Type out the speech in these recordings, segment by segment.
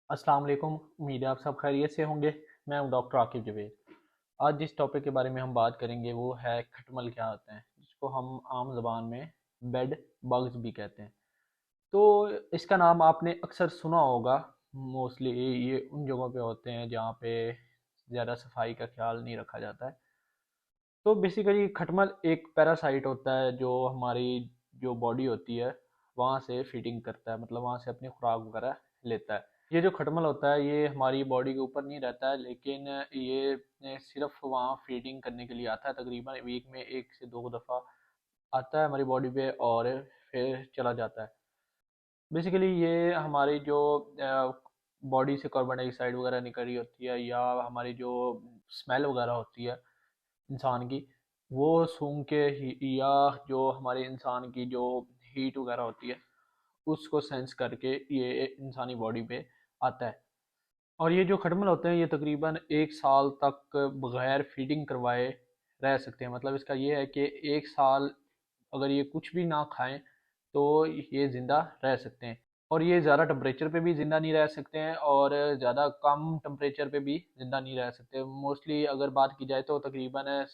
अस्सलाम वालेकुम। उम्मीद है आप सब खैरियत से होंगे। मैं हूं डॉक्टर आकिब जवेद। आज जिस टॉपिक के बारे में हम बात करेंगे वो है खटमल क्या होते हैं, जिसको हम आम ज़बान में बेड बग्स भी कहते हैं। तो इसका नाम आपने अक्सर सुना होगा। मोस्टली ये उन जगहों पे होते हैं जहाँ पे ज़्यादा सफाई का ख्याल नहीं रखा जाता है। तो बेसिकली खटमल एक पैरासाइट होता है जो हमारी जो बॉडी होती है वहाँ से फीडिंग करता है, मतलब वहाँ से अपनी खुराक वगैरह लेता है। ये जो खटमल होता है ये हमारी बॉडी के ऊपर नहीं रहता है, लेकिन ये सिर्फ वहाँ फीडिंग करने के लिए आता है। तकरीबन वीक में 1 से 2 दफ़ा आता है हमारी बॉडी पे और फिर चला जाता है। बेसिकली ये हमारी जो बॉडी से कार्बन डाइऑक्साइड वगैरह निकल रही होती है या हमारी जो स्मेल वगैरह होती है इंसान की, वो सूंघ के या जो हमारे इंसान की जो हीट वगैरह होती है उसको सेंस करके ये इंसानी बॉडी पे आता है। और ये जो खटमल होते हैं ये तकरीबन 1 साल तक बगैर फीडिंग करवाए रह सकते हैं। मतलब इसका ये है कि 1 साल अगर ये कुछ भी ना खाएं तो ये ज़िंदा रह सकते हैं। और ये ज़्यादा टेम्परेचर पे भी ज़िंदा नहीं रह सकते हैं और ज़्यादा कम टेम्परेचर पे भी ज़िंदा नहीं रह सकते। मोस्टली अगर बात की जाए तो तकरीबन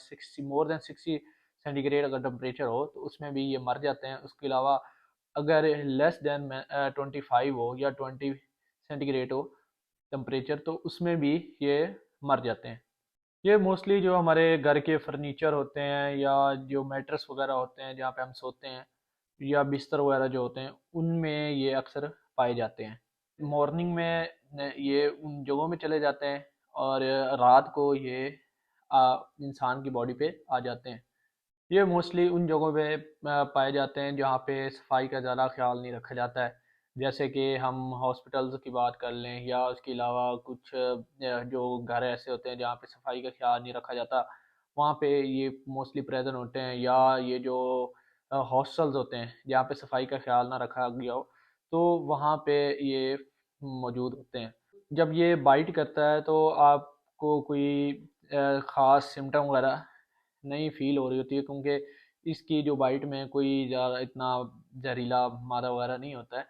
60 मोर देन 60 सेंटीग्रेड अगर टेम्परेचर हो तो उसमें भी ये मर जाते हैं। उसके अलावा अगर लेस देन 25 हो या 20 सेंटीग्रेड हो टेम्परेचर तो उसमें भी ये मर जाते हैं। ये मोस्टली जो हमारे घर के फर्नीचर होते हैं या जो मैट्रेस वगैरह होते हैं जहाँ पे हम सोते हैं या बिस्तर वगैरह जो होते हैं उनमें ये अक्सर पाए जाते हैं। मॉर्निंग में ये उन जगहों में चले जाते हैं और रात को ये इंसान की बॉडी पे आ जाते हैं। ये मोस्टली उन जगहों पे पाए जाते हैं जहाँ पे सफाई का ज़्यादा ख्याल नहीं रखा जाता है। जैसे कि हम हॉस्पिटल्स की बात कर लें या उसके अलावा कुछ जो घर ऐसे होते हैं जहाँ पे सफाई का ख्याल नहीं रखा जाता, वहाँ पे ये मोस्टली प्रेजेंट होते हैं। या ये जो हॉस्टल्स होते हैं जहाँ पे सफाई का ख्याल ना रखा गया हो तो वहाँ पे ये मौजूद होते हैं। जब ये बाइट करता है तो आपको कोई ख़ास सिम्टम वगैरह नहीं फ़ील हो रही होती है, क्योंकि इसकी जो बाइट में कोई ज़्यादा इतना जहरीला मादा वगैरह नहीं होता है।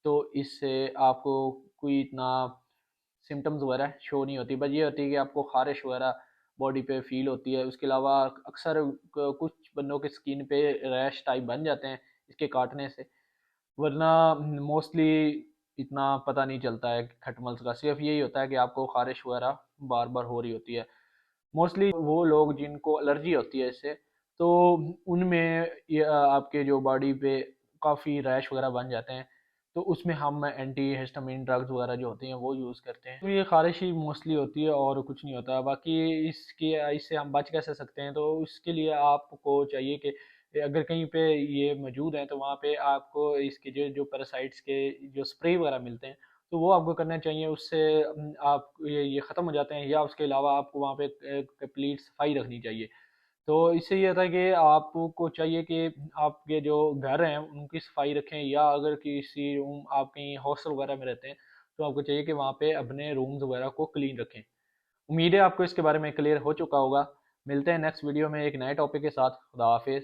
तो इससे आपको कोई इतना सिम्टम्स वगैरह शो नहीं होती। बस ये होती है कि आपको ख़ारिश वगैरह बॉडी पे फ़ील होती है। उसके अलावा अक्सर कुछ बंदों के स्किन पे रैश टाइप बन जाते हैं इसके काटने से, वरना मोस्टली इतना पता नहीं चलता है खटमल्स का। सिर्फ यही होता है कि आपको ख़ारिश वगैरह बार बार हो रही होती है। मोस्टली वो लोग जिनको एलर्जी होती है इससे, तो उनमें ये आपके जो बॉडी पे काफ़ी रैश वगैरह बन जाते हैं। तो उसमें हम एंटी हिस्टामिन ड्रग्स वगैरह जो होती हैं वो यूज़ करते हैं। तो ये खारिश ही मोस्टली होती है और कुछ नहीं होता। बाकी इसके इससे हम बच कैसे सकते हैं, तो इसके लिए आपको चाहिए कि अगर कहीं पे ये मौजूद हैं तो वहाँ पे आपको इसके जो जो पैरासाइट्स के जो स्प्रे वगैरह मिलते हैं तो वो आपको करना चाहिए। उससे आप ये ख़त्म हो जाते हैं। या उसके अलावा आपको वहाँ पे कंप्लीट सफाई रखनी चाहिए। तो इससे ये होता है कि आपको चाहिए कि आपके जो घर हैं उनकी सफाई रखें, या अगर किसी रूम आप कहीं हॉस्टल वगैरह में रहते हैं तो आपको चाहिए कि वहाँ पे अपने रूम्स वगैरह को क्लीन रखें। उम्मीद है आपको इसके बारे में क्लियर हो चुका होगा। मिलते हैं नेक्स्ट वीडियो में एक नए टॉपिक के साथ। खुदा हाफिज़।